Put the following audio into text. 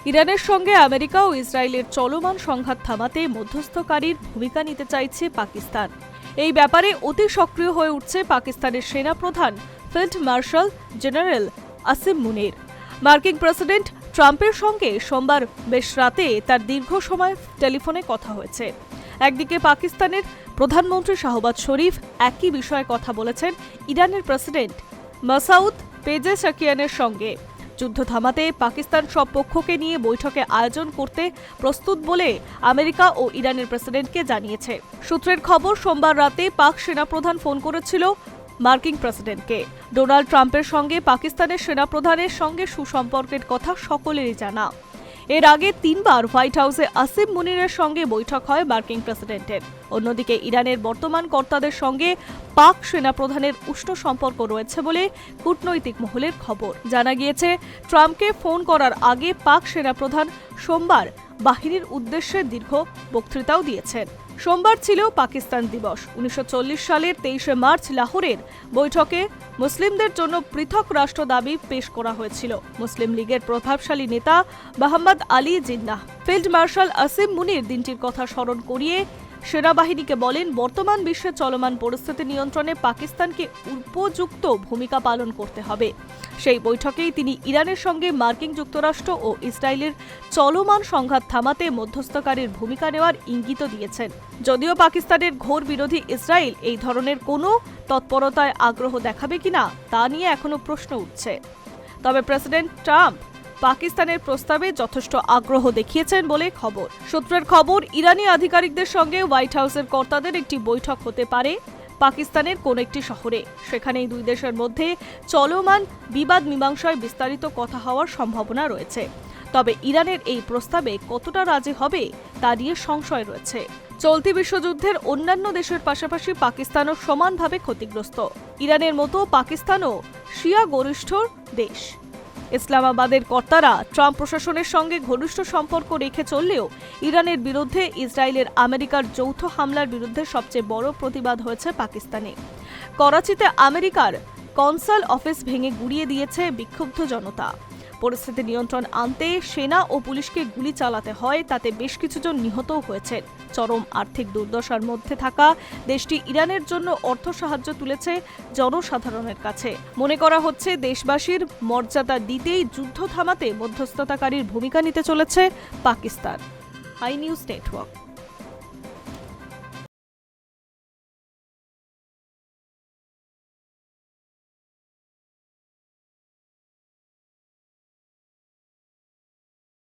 ইরানের সঙ্গে আমেরিকা ও ইসরায়েলের চলমান সংঘাত থামাতে মধ্যস্থকারীর ভূমিকা নিতে চাইছে পাকিস্তান। এই ব্যাপারে অতি সক্রিয় হয়ে উঠছে পাকিস্তানের সেনাপ্রধান ফিল্ড মার্শাল জেনারেল আসিম মুনির। মার্কিন প্রেসিডেন্ট ট্রাম্পের সঙ্গে সোমবার বেশ রাতে তার দীর্ঘ সময় টেলিফোনে কথা হয়েছে। একদিকে পাকিস্তানের প্রধানমন্ত্রী শাহবাজ শরীফ একই বিষয়ে কথা বলেছেন ইরানের প্রেসিডেন্ট মাসাউদ পেজেশকিয়ানের সঙ্গে। যুদ্ধ থামাতে পাকিস্তান সব পক্ষকে নিয়ে বৈঠকে আয়োজন করতে প্রস্তুত বলে আমেরিকা ও ইরানের প্রেসিডেন্টকে জানিয়েছে। সূত্রের খবর, সোমবার রাতে পাক সেনাপ্রধান ফোন করেছিল মার্কিন প্রেসিডেন্টকে। ডোনাল্ড ট্রাম্পের সঙ্গে পাকিস্তানের সেনাপ্রধানের সঙ্গে সুসম্পর্কের কথা সকলেরই জানা। এর আগে 3 বার হোয়াইট হাউসে আসিম মুনিরের সঙ্গে বৈঠক হয় মার্কিন প্রেসিডেন্টের। অন্যদিকে ইরানের বর্তমান কর্তাদের সঙ্গে পাক সেনাপ্রধানের উষ্ণ সম্পর্ক রয়েছে বলে কূটনৈতিক মহলের খবর। জানা গিয়েছে, ট্রাম্পকে ফোন করার আগে পাক সেনাপ্রধান সোমবার বাহিনীর উদ্দেশ্যে দীর্ঘ বক্তৃতাও দিয়েছেন। সোমবার ছিল পাকিস্তান দিবস। 1940 সালের 23শে মার্চ লাহোরের বৈঠকে মুসলিমদের জন্য পৃথক রাষ্ট্র দাবি পেশ করা হয়েছিল। মুসলিম লীগের প্রভাবশালী নেতা মোহাম্মদ আলী জিন্নাহ ফিল্ড মার্শাল আসিম মুনির দিনটির কথা স্মরণ করিয়ে সেনাবাহিনীকে বলেন, বর্তমান বিশ্বে চলমান পরিস্থিতি নিয়ন্ত্রণে পাকিস্তানকে উপযুক্ত ভূমিকা পালন করতে হবে। সেই বৈঠকেই তিনি ইরানের সঙ্গে মার্কিন যুক্তরাষ্ট্র ও ইসরায়েলের চলমান সংঘাত থামাতে মধ্যস্থকারীর ভূমিকা নেওয়ার ইঙ্গিত দিয়েছেন। যদিও পাকিস্তানের ঘোর বিরোধী ইসরায়েল এই ধরনের কোনো তৎপরতায় আগ্রহ দেখাবে কিনা তা নিয়ে এখনো প্রশ্ন উঠছে। তবে প্রেসিডেন্ট ট্রাম্প পাকিস্তানের প্রস্তাবে যথেষ্ট আগ্রহ দেখিয়েছেন বলে খবর। সূত্রের খবর, ইরানি আধিকারিকদের সঙ্গে হোয়াইট হাউসের কর্তাদের একটি বৈঠক হতে পারে পাকিস্তানের কোন একটি শহরে। সেখানেই দুই দেশের মধ্যে চলমান বিবাদ মীমাংসায় বিস্তারিত কথা হওয়ার সম্ভাবনা রয়েছে। তবে ইরানের এই প্রস্তাবে কতটা রাজি হবে তা নিয়ে সংশয় রয়েছে। চলতি বিশ্বযুদ্ধের অন্যান্য দেশের পাশাপাশি পাকিস্তানও সমানভাবে ক্ষতিগ্রস্ত। ইরানের মতো পাকিস্তানও শিয়া গরিষ্ঠ দেশ। ইসলামাবাদের কর্তারা ট্রাম্প প্রশাসনের সঙ্গে ঘনিষ্ঠ সম্পর্ক রেখে চললেও ইরানের বিরুদ্ধে ইসরায়েলের আমেরিকার যৌথ হামলার বিরুদ্ধে সবচেয়ে বড় প্রতিবাদ হয়েছে পাকিস্তানে। করাচিতে আমেরিকার কনসাল অফিস ভেঙে গুড়িয়ে দিয়েছে বিক্ষুব্ধ জনতা। পরিস্থিতি নিয়ন্ত্রণ আনতে সেনা ও পুলিশকে গুলি চালাতে হয়, তাতে বেশ কিছুজন নিহতও হয়েছেন। চরম আর্থিক দুর্দশার মধ্যে থাকা দেশটি ইরানের জন্য অর্থ সাহায্য তুলেছে জনসাধারণের কাছে। মনে করা হচ্ছে, দেশবাসীর মর্যাদা দিতেই যুদ্ধ থামাতে মধ্যস্থতাকারীর ভূমিকা নিতে চলেছে পাকিস্তান। High news network.